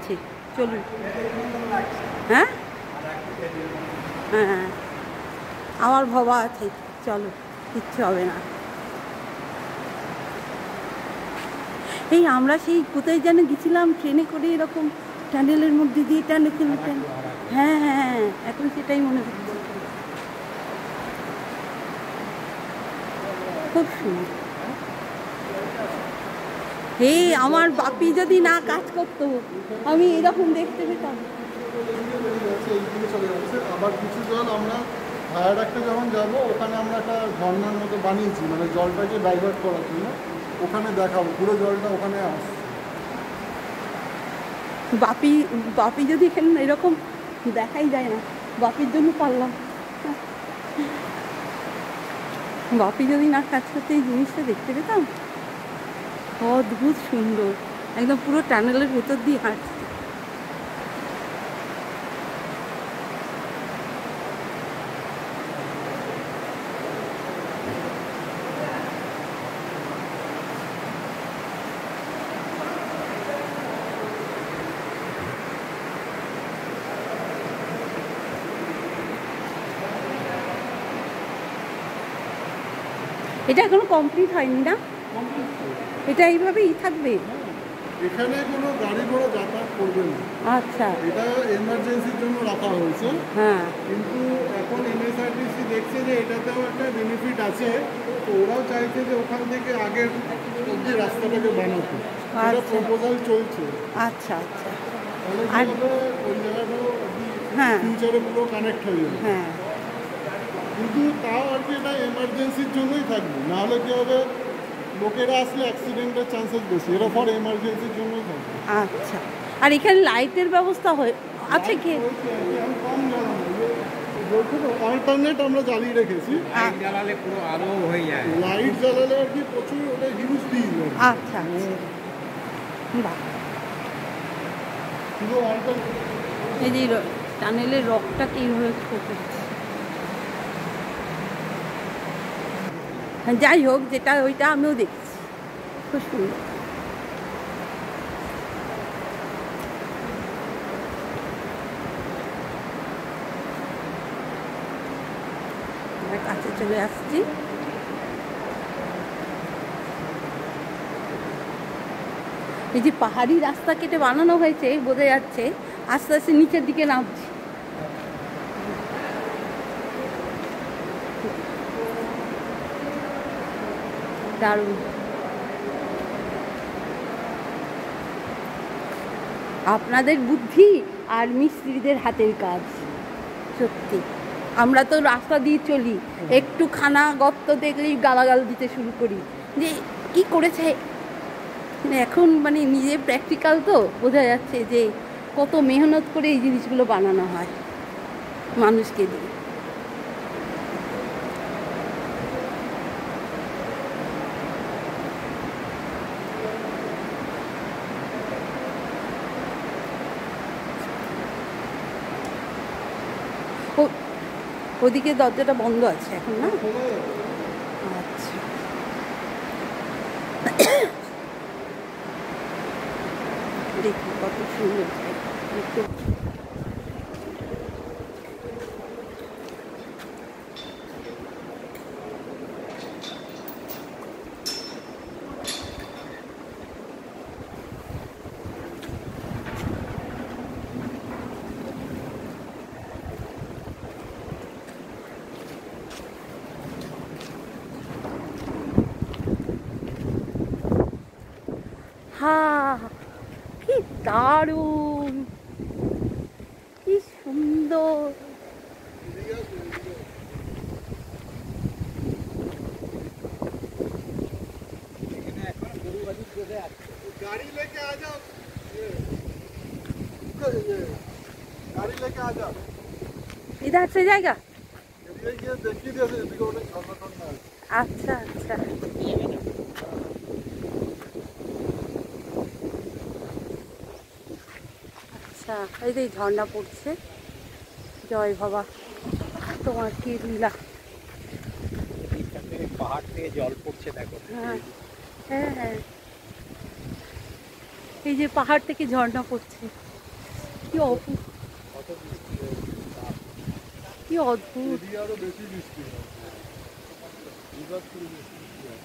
আছে, চলুন। হ্যাঁ হ্যাঁ, আমার ভাবা আছে, চলো, কিচ্ছু হবে না। এই আমরা সেই কোথায় যেন গেছিলাম ট্রেনে করে, এরকম টানেলের মধ্যে দিয়ে টানে। হ্যাঁ হ্যাঁ, এখন সেটাই মনে হচ্ছে। খুব সুন্দর। এই আমার বাপি যদি না কাজ করতো, আমি এরকম দেখতে পেতাম। আবার কিছু জল আমরা ভায়াডাক্টে যখন যাবো, ওখানে আমরা একটা ঝর্ণার মতো বানিয়েছি, মানে জলটাকে ডাইভার্ট করার জন্য। ওখানে দেখাবো পুরো জলটা ওখানে আসছে। বাপি যদি এখানে এরকম দেখাই যায় না, বাপির জন্য পারলাম। বাপি যদি না কাজ করতে এই জিনিসটা দেখতে পেতাম। অদ্ভুত সুন্দর, একদম পুরো টানেলের ভেতর দিয়ে হাঁটছে। এটা এখনো কমপ্লিট হয়নি না? এটা এইভাবেই থাকবে? এখানে কোনো গাড়ি ঘোড়া যাতায়াত করবে না। আচ্ছা, এটা এমার্জেন্সির জন্য রাখা হয়েছে। হ্যাঁ, কিন্তু এখন এমএসআরটিসি দেখছে যে এটাতেও একটা বেনিফিট আছে, তো ওরাও চাইছে যে ওখান থেকে আগের অব্দি রাস্তাটাকে বানাতে। এটা প্রপোজাল চলছে। আচ্ছা আচ্ছা। আর ওই জায়গাটাও হ্যাঁ ফিউচারে পুরো কানেক্ট হয়ে যাবে। হ্যাঁ, কিন্তু তাও আর কি এটা এমার্জেন্সির জন্যই থাকবে, নাহলে কী হবে, লোকেরা আসলে অ্যাক্সিডেন্টের চান্সেস বেশি। এটা ফর এমার্জেন্সির জন্যই থাকবে। আচ্ছা। আর এখানে লাইটের ব্যবস্থা আছে কি? কম জ্বালানো, অল্টারনেট আমরা জ্বালিয়ে রেখেছি। লাইট জ্বালালে পুরো আলো হয়ে যায়। লাইট জ্বালালে আর কি প্রচুর, ওটা হিউজ বিল। আচ্ছা, বাহ। শুধু অল্টারনেট। এই যে টানেলের রকটা কীভাবে করতে, যাই হোক, যেটা ওইটা আমিও দেখছি, খুব সুন্দর। আমরা কাছে চলে আসছি। এই যে পাহাড়ি রাস্তা কেটে বানানো হয়েছে, বোঝা যাচ্ছে আস্তে আস্তে নিচের দিকে নামছি। দারুণ। আপনাদের বুদ্ধি আর মিস্ত্রিদের হাতের কাজ, সত্যি। আমরা তো রাস্তা দিয়ে চলি, একটু খানা গর্ত দেখলেই গালাগাল দিতে শুরু করি যে কি করেছে। এখন মানে নিজে প্র্যাকটিক্যাল তো বোঝা যাচ্ছে যে কত মেহনত করে এই জিনিসগুলো বানানো হয় মানুষকে দিয়ে। ওদিকে দরজাটা বন্ধ আছে এখন, না? আচ্ছা, দেখি কত সুন্দর। হ্যাঁ, কি দারুণ, কি সুন্দর। गाड़ी लेके आ जाओ, गाड़ी लेके आ जाओ। इधर से जाएगा? ये देखिए जैसे इधर उधर झरना झरना है। अच्छा अच्छा, আচ্ছা। এই যে ঝর্ণা পড়ছে। জয় বাবা, তোমার কি লীলা। পাহাড় থেকে জল পড়ছে, দেখো। হ্যাঁ হ্যাঁ হ্যাঁ, এই যে পাহাড় থেকে ঝর্ণা পড়ছে। কি অদ্ভুত, কি অদ্ভুত। আরো বেশি বৃষ্টি হয়, বিরাট করে বৃষ্টি হয়।